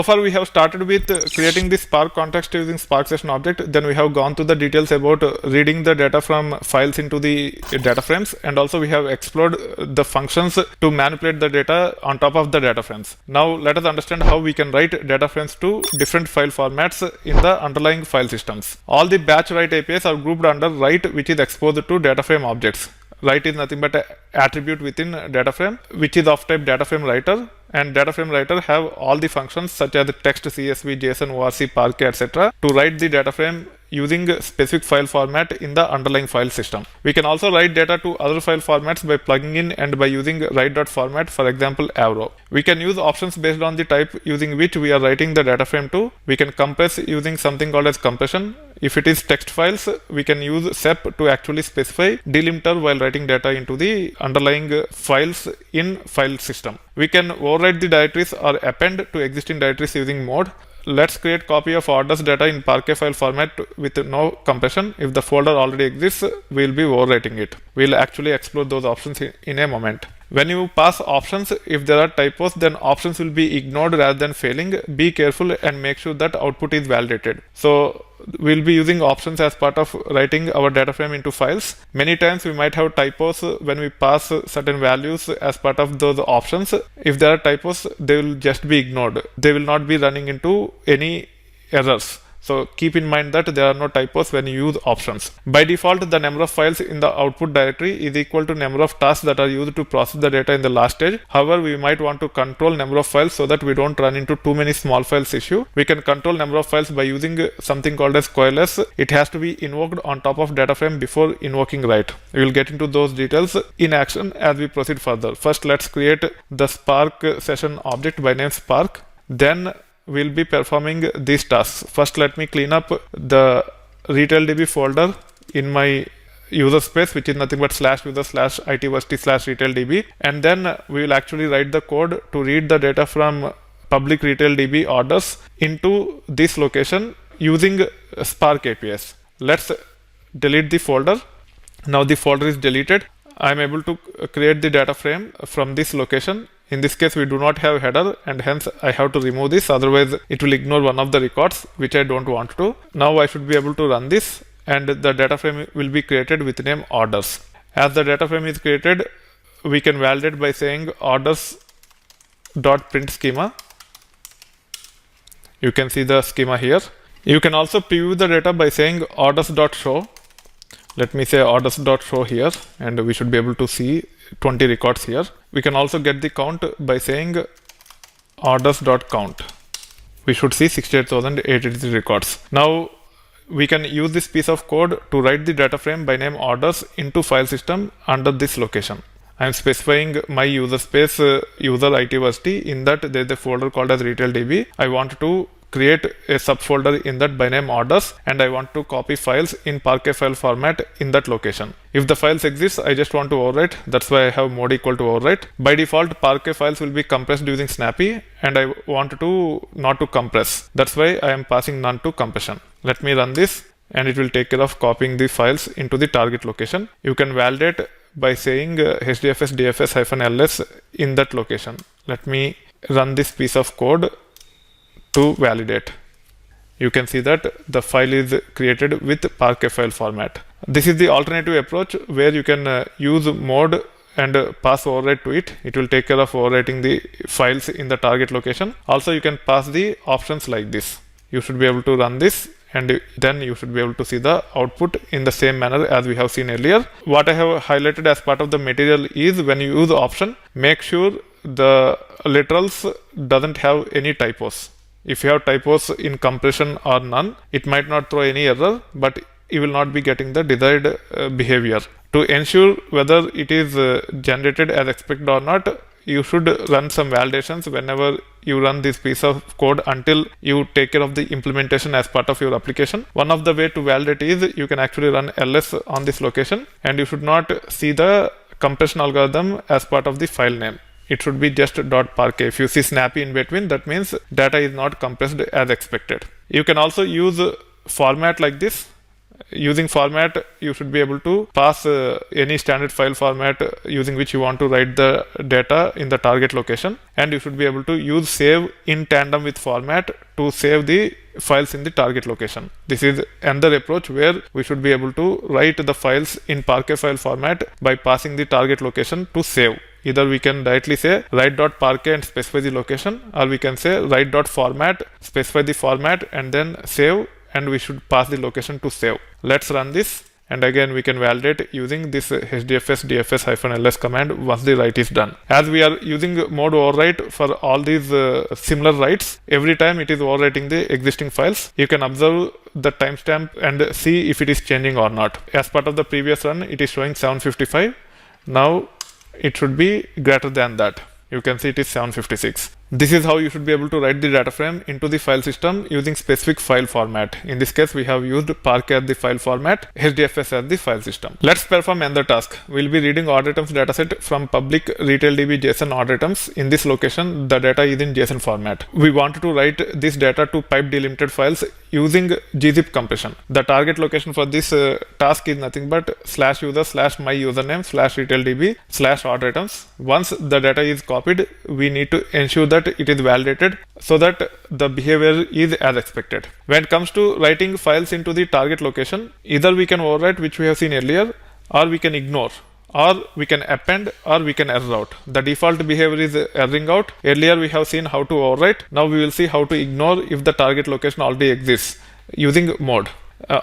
So far we have started with creating the Spark context using Spark session object. Then we have gone to the details about reading the data from files into the data frames, and also we have explored the functions to manipulate the data on top of the data frames. Now let us understand how we can write data frames to different file formats in the underlying file systems. All the batch write APIs are grouped under write, which is exposed to data frame objects. Write is nothing but an attribute within data frame, which is of type data frame writer, and data frame writer have all the functions such as text, CSV, JSON, ORC, Parquet, etc. to write the data frame using specific file format in the underlying file system. We can also write data to other file formats by plugging in and by using write.format, for example Avro. We can use options based on the type using which we are writing the data frame to. We can compress using something called as compression. If it is text files, we can use SEP to actually specify delimiter while writing data into the underlying files in file system. We can overwrite the directories or append to existing directories using mode. Let's create copy of orders data in Parquet file format with no compression. If the folder already exists, we'll be overwriting it. We'll actually explore those options in a moment. When you pass options, if there are typos, then options will be ignored rather than failing. Be careful and make sure that output is validated. So we'll be using options as part of writing our data frame into files. Many times we might have typos when we pass certain values as part of those options. If there are typos, they will just be ignored. They will not be running into any errors. So keep in mind that there are no typos when you use options. By default, the number of files in the output directory is equal to number of tasks that are used to process the data in the last stage. However, we might want to control number of files so that we don't run into too many small files issue. We can control number of files by using something called as coalesce. It has to be invoked on top of data frame before invoking write. We will get into those details in action as we proceed further. First, let's create the Spark session object by name Spark. Then we'll be performing these tasks. First, let me clean up the RetailDB folder in my user space, which is nothing but /user/itversity/RetailDB, and then we will actually write the code to read the data from public RetailDB orders into this location using Spark APIs. Let's delete the folder. Now the folder is deleted. I'm able to create the data frame from this location. In this case, we do not have header, and hence I have to remove this, otherwise it will ignore one of the records, which I don't want to. Now I should be able to run this, and the data frame will be created with name orders. As the data frame is created, we can validate by saying orders.print schema. You can see the schema here. You can also preview the data by saying orders.show. Let me say orders.show here, and we should be able to see 20 records here. We can also get the count by saying orders.count. We should see 68,883 records. Now we can use this piece of code to write the data frame by name orders into file system under this location. I am specifying my user space user itversity. In that there is a folder called as RetailDB. I want to create a subfolder in that by name orders, and I want to copy files in Parquet file format in that location. If the files exist, I just want to overwrite. That's why I have mode equal to overwrite. By default, Parquet files will be compressed using Snappy, and I want to not to compress. That's why I am passing none to compression. Let me run this, and it will take care of copying the files into the target location. You can validate by saying hdfs dfs-ls in that location. Let me run this piece of code to validate. You can see that the file is created with Parquet file format. This is the alternative approach where you can use mode and pass overwrite to it. It will take care of overwriting the files in the target location. Also, you can pass the options like this. You should be able to run this, and then you should be able to see the output in the same manner as we have seen earlier. What I have highlighted as part of the material is when you use option, make sure the literals doesn't have any typos. If you have typos in compression or none, it might not throw any error, but you will not be getting the desired behavior. To ensure whether it is generated as expected or not, you should run some validations whenever you run this piece of code until you take care of the implementation as part of your application. One of the way to validate is you can actually run ls on this location, and you should not see the compression algorithm as part of the file name. It should be just .parquet. If you see snappy in between, that means data is not compressed as expected. You can also use format like this, Using format, you should be able to pass any standard file format using which you want to write the data in the target location, and you should be able to use save in tandem with format to save the files in the target location. This is another approach where we should be able to write the files in Parquet file format by passing the target location to save. Either we can directly say write.parquet and specify the location, or we can say write.format, specify the format, and then save, and we should pass the location to save. Let's run this, and again we can validate using this hdfs dfs-ls command once the write is done. As we are using mode overwrite for all these similar writes, every time it is overwriting the existing files. You can observe the timestamp and see if it is changing or not. As part of the previous run, it is showing 755. Now it should be greater than that. You can see it is 756. This is how you should be able to write the data frame into the file system using specific file format. In this case, we have used Parquet as the file format, HDFS as the file system. Let's perform another task. We'll be reading order items dataset from public RetailDB JSON order items. In this location, the data is in JSON format. We want to write this data to pipe delimited files using gzip compression. The target location for this task is nothing but /user/my-username/RetailDB/order items. Once the data is copied, we need to ensure that it is validated so that the behavior is as expected. When it comes to writing files into the target location, either we can overwrite, which we have seen earlier, or we can ignore, or we can append, or we can error out. The default behavior is erroring out. Earlier we have seen how to overwrite. Now we will see how to ignore if the target location already exists using mode.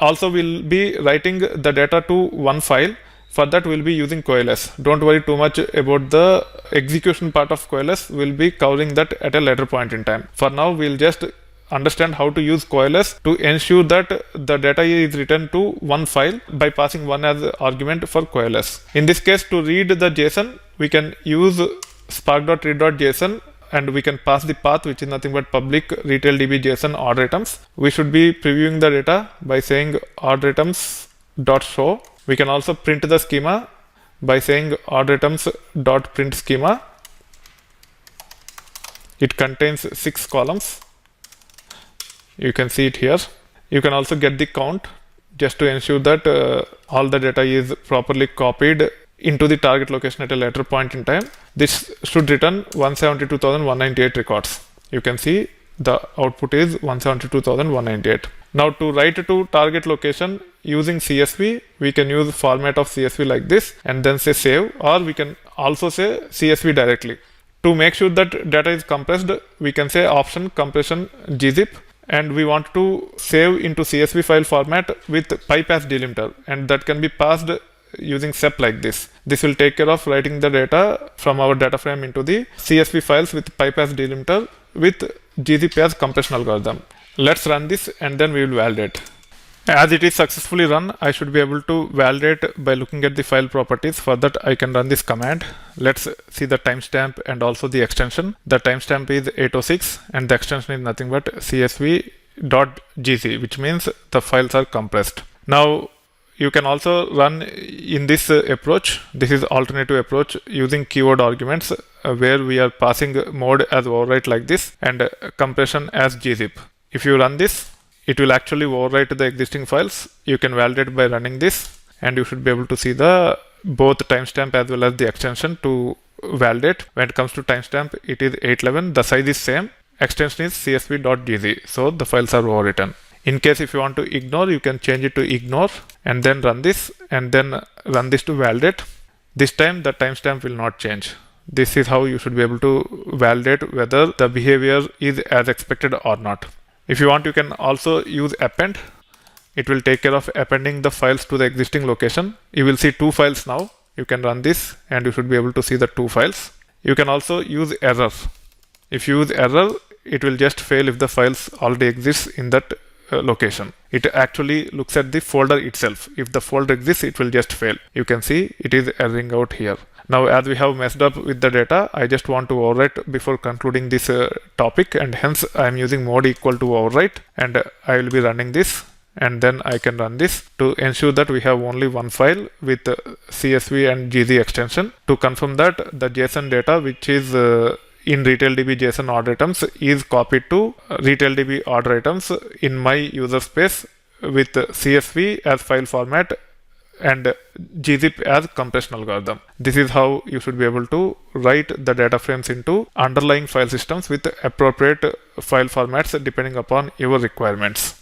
Also, we'll be writing the data to one file. For that, we'll be using coalesce. Don't worry too much about the execution part of coalesce. We'll be covering that at a later point in time. For now, we'll just understand how to use coalesce to ensure that the data is written to one file by passing one as argument for coalesce. In this case, to read the JSON, we can use spark.read.json, and we can pass the path, which is nothing but public RetailDB JSON order items. We should be previewing the data by saying order items.show. We can also print the schema by saying order items.print schema. It contains 6 columns. You can see it here. You can also get the count just to ensure that all the data is properly copied into the target location at a later point in time. This should return 172,198 records. You can see the output is 172,198. Now to write to target location using CSV, we can use format of CSV like this and then say save, or we can also say CSV directly. To make sure that data is compressed, we can say option compression gzip, and we want to save into CSV file format with pipe as delimiter, and that can be passed using SEP like this. This will take care of writing the data from our data frame into the CSV files with pipe as delimiter with gzip as compression algorithm. Let's run this and then we will validate. As it is successfully run, I should be able to validate by looking at the file properties. For that, I can run this command. Let's see the timestamp and also the extension. The timestamp is 806 and the extension is nothing but csv.gz, which means the files are compressed. Now, you can also run in this approach. This is alternative approach using keyword arguments where we are passing mode as overwrite like this and compression as gzip. If you run this, it will actually overwrite the existing files. You can validate by running this, and you should be able to see the both timestamp as well as the extension to validate. When it comes to timestamp, it is 811. The size is same. Extension is csv.gz. So the files are overwritten. In case if you want to ignore, you can change it to ignore and then run this and then run this to validate. This time the timestamp will not change. This is how you should be able to validate whether the behavior is as expected or not. If you want, you can also use append. It will take care of appending the files to the existing location. You will see 2 files now. You can run this and you should be able to see the 2 files. You can also use error. If you use error, it will just fail if the files already exist in that location. It actually looks at the folder itself. If the folder exists, it will just fail. You can see it is erroring out here. Now, as we have messed up with the data, I just want to overwrite before concluding this topic, and hence I am using mode equal to overwrite, and I will be running this, and then I can run this to ensure that we have only one file with CSV and GZ extension to confirm that the JSON data which is in RetailDB JSON order items is copied to RetailDB order items in my user space with CSV as file format and gzip as compression algorithm. This is how you should be able to write the data frames into underlying file systems with appropriate file formats depending upon your requirements.